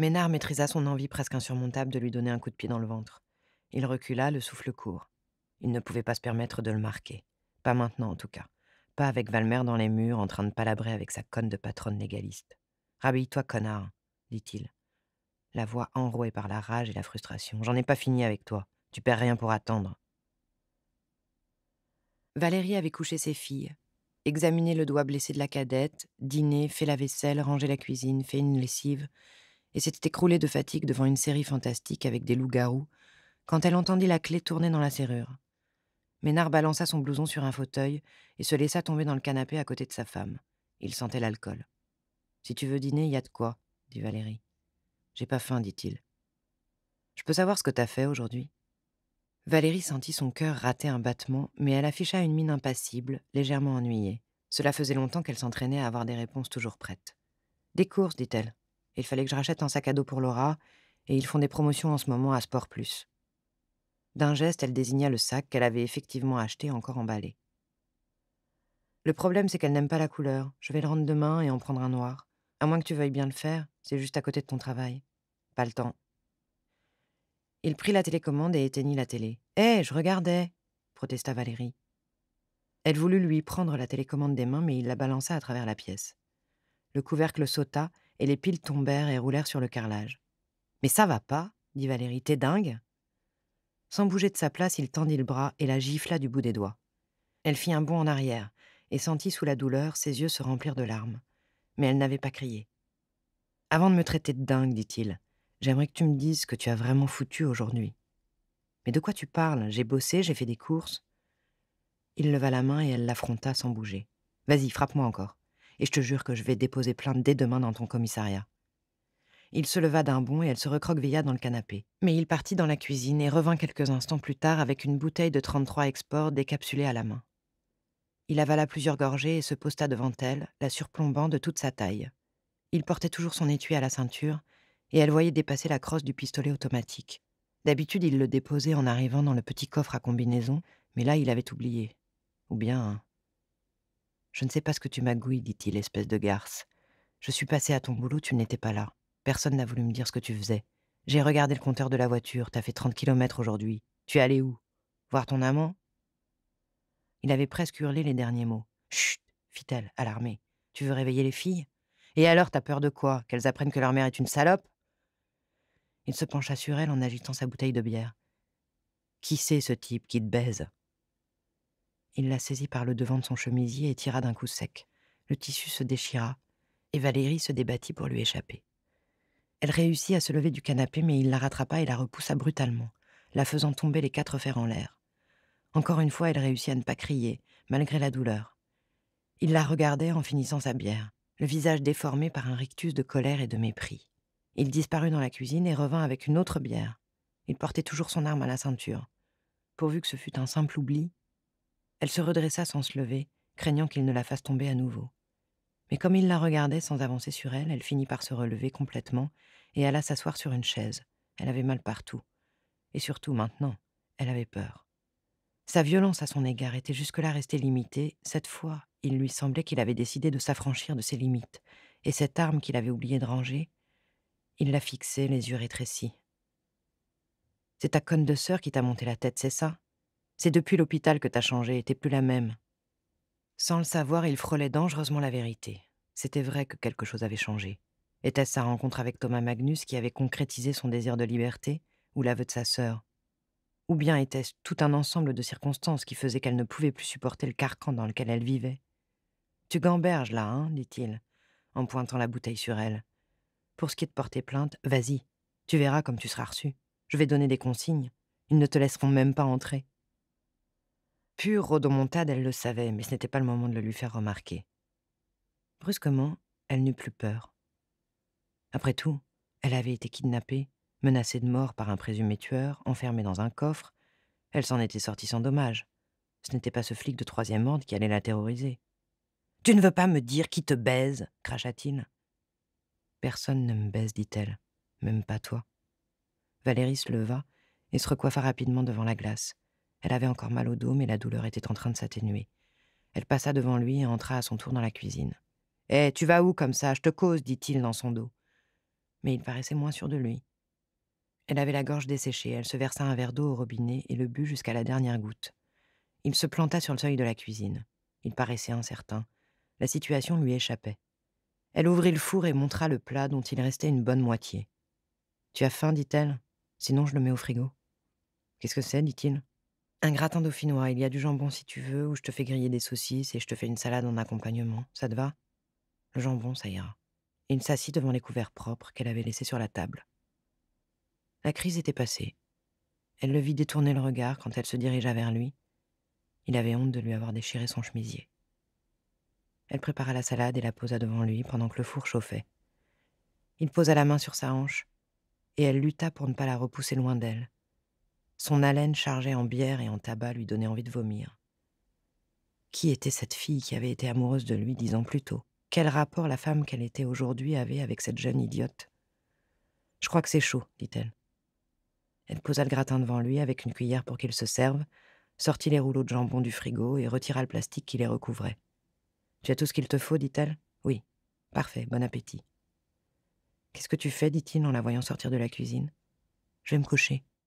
Ménard maîtrisa son envie presque insurmontable de lui donner un coup de pied dans le ventre. Il recula, le souffle court. Il ne pouvait pas se permettre de le marquer. Pas maintenant, en tout cas. Pas avec Valmer dans les murs, en train de palabrer avec sa conne de patronne légaliste. « Rhabille-toi, connard », dit-il, la voix enrouée par la rage et la frustration. « J'en ai pas fini avec toi. Tu perds rien pour attendre. » Valérie avait couché ses filles, examiné le doigt blessé de la cadette, dîné, fait la vaisselle, rangé la cuisine, fait une lessive, et s'était écroulée de fatigue devant une série fantastique avec des loups-garous, quand elle entendit la clé tourner dans la serrure. Ménard balança son blouson sur un fauteuil et se laissa tomber dans le canapé à côté de sa femme. Il sentait l'alcool. « Si tu veux dîner, y a de quoi, » dit Valérie. « J'ai pas faim, dit-il. Je peux savoir ce que t'as fait aujourd'hui ?» Valérie sentit son cœur rater un battement, mais elle afficha une mine impassible, légèrement ennuyée. Cela faisait longtemps qu'elle s'entraînait à avoir des réponses toujours prêtes. « Des courses, dit-elle. Il fallait que je rachète un sac à dos pour Laura, et ils font des promotions en ce moment à Sport Plus. » D'un geste, elle désigna le sac qu'elle avait effectivement acheté encore emballé. « Le problème, c'est qu'elle n'aime pas la couleur. Je vais le rendre demain et en prendre un noir. À moins que tu veuilles bien le faire, c'est juste à côté de ton travail. » « Pas le temps. » Il prit la télécommande et éteignit la télé. « Hé, je regardais !» protesta Valérie. Elle voulut lui prendre la télécommande des mains, mais il la balança à travers la pièce. Le couvercle sauta, et les piles tombèrent et roulèrent sur le carrelage. « Mais ça va pas !» dit Valérie. « T'es dingue ?» Sans bouger de sa place, il tendit le bras et la gifla du bout des doigts. Elle fit un bond en arrière, et sentit sous la douleur ses yeux se remplir de larmes. Mais elle n'avait pas crié. « Avant de me traiter de dingue, dit-il, j'aimerais que tu me dises ce que tu as vraiment foutu aujourd'hui. »« Mais de quoi tu parles? J'ai bossé, j'ai fait des courses. » Il leva la main et elle l'affronta sans bouger. « Vas-y, frappe-moi encore. Et je te jure que je vais déposer plainte dès demain dans ton commissariat. » Il se leva d'un bond et elle se recroquevilla dans le canapé. Mais il partit dans la cuisine et revint quelques instants plus tard avec une bouteille de 33 Export décapsulée à la main. Il avala plusieurs gorgées et se posta devant elle, la surplombant de toute sa taille. Il portait toujours son étui à la ceinture, et elle voyait dépasser la crosse du pistolet automatique. D'habitude, il le déposait en arrivant dans le petit coffre à combinaison, mais là, il avait oublié. Ou bien... « Je ne sais pas ce que tu magouilles, dit-il, espèce de garce. Je suis passé à ton boulot, tu n'étais pas là. Personne n'a voulu me dire ce que tu faisais. J'ai regardé le compteur de la voiture, t'as fait 30 kilomètres aujourd'hui. Tu es allé où? Voir ton amant ?» Il avait presque hurlé les derniers mots. « Chut !» fit-elle, alarmée. « Tu veux réveiller les filles? Et alors, t'as peur de quoi? Qu'elles apprennent que leur mère est une salope ?» Il se pencha sur elle en agitant sa bouteille de bière. « Qui c'est ce type qui te baise ?» Il la saisit par le devant de son chemisier et tira d'un coup sec. Le tissu se déchira, et Valérie se débattit pour lui échapper. Elle réussit à se lever du canapé, mais il la rattrapa et la repoussa brutalement, la faisant tomber les 4 fers en l'air. Encore une fois, elle réussit à ne pas crier, malgré la douleur. Il la regardait en finissant sa bière, le visage déformé par un rictus de colère et de mépris. Il disparut dans la cuisine et revint avec une autre bière. Il portait toujours son arme à la ceinture. Pourvu que ce fût un simple oubli. Elle se redressa sans se lever, craignant qu'il ne la fasse tomber à nouveau. Mais comme il la regardait sans avancer sur elle, elle finit par se relever complètement et alla s'asseoir sur une chaise. Elle avait mal partout. Et surtout, maintenant, elle avait peur. Sa violence à son égard était jusque-là restée limitée. Cette fois, il lui semblait qu'il avait décidé de s'affranchir de ses limites. Et cette arme qu'il avait oublié de ranger, il la fixait, les yeux rétrécis. « C'est ta conne de sœur qui t'a monté la tête, c'est ça? C'est depuis l'hôpital que t'as changé, t'es plus la même. » Sans le savoir, il frôlait dangereusement la vérité. C'était vrai que quelque chose avait changé. Était-ce sa rencontre avec Thomas Magnus qui avait concrétisé son désir de liberté, ou l'aveu de sa sœur? Ou bien était-ce tout un ensemble de circonstances qui faisaient qu'elle ne pouvait plus supporter le carcan dans lequel elle vivait? « Tu gamberges là, hein ?» dit-il, en pointant la bouteille sur elle. « Pour ce qui est de porter plainte, vas-y. Tu verras comme tu seras reçu. Je vais donner des consignes. Ils ne te laisseront même pas entrer. » Pure rodomontade, elle le savait, mais ce n'était pas le moment de le lui faire remarquer. Brusquement, elle n'eut plus peur. Après tout, elle avait été kidnappée, menacée de mort par un présumé tueur, enfermée dans un coffre. Elle s'en était sortie sans dommage. Ce n'était pas ce flic de 3e ordre qui allait la terroriser. « Tu ne veux pas me dire qui te baise ?» cracha-t-il. « Personne ne me baise, dit-elle. Même pas toi. » Valérie se leva et se recoiffa rapidement devant la glace. Elle avait encore mal au dos, mais la douleur était en train de s'atténuer. Elle passa devant lui et entra à son tour dans la cuisine. « Hé, tu vas où comme ça? Je te cause, dit-il dans son dos. mais il paraissait moins sûr de lui. Elle avait la gorge desséchée, elle se versa un verre d'eau au robinet et le but jusqu'à la dernière goutte. Il se planta sur le seuil de la cuisine. Il paraissait incertain. La situation lui échappait. Elle ouvrit le four et montra le plat dont il restait une bonne moitié. « Tu as faim, dit-elle. Sinon je le mets au frigo. »« Qu'est-ce que c'est, dit-il. »« Un gratin dauphinois, il y a du jambon si tu veux, ou je te fais griller des saucisses et je te fais une salade en accompagnement. Ça te va ?»« Le jambon, ça ira. » Et il s'assit devant les couverts propres qu'elle avait laissés sur la table. La crise était passée. Elle le vit détourner le regard quand elle se dirigea vers lui. Il avait honte de lui avoir déchiré son chemisier. Elle prépara la salade et la posa devant lui pendant que le four chauffait. Il posa la main sur sa hanche, et elle lutta pour ne pas la repousser loin d'elle. Son haleine chargée en bière et en tabac lui donnait envie de vomir. Qui était cette fille qui avait été amoureuse de lui 10 ans plus tôt? Quel rapport la femme qu'elle était aujourd'hui avait avec cette jeune idiote? « Je crois que c'est chaud, dit-elle. » Elle posa le gratin devant lui avec une cuillère pour qu'il se serve, sortit les rouleaux de jambon du frigo et retira le plastique qui les recouvrait. « Tu as tout ce qu'il te faut, dit-elle. Oui. Parfait, bon appétit. »« Qu'est-ce que tu fais, dit-il en la voyant sortir de la cuisine. »« Je vais me coucher.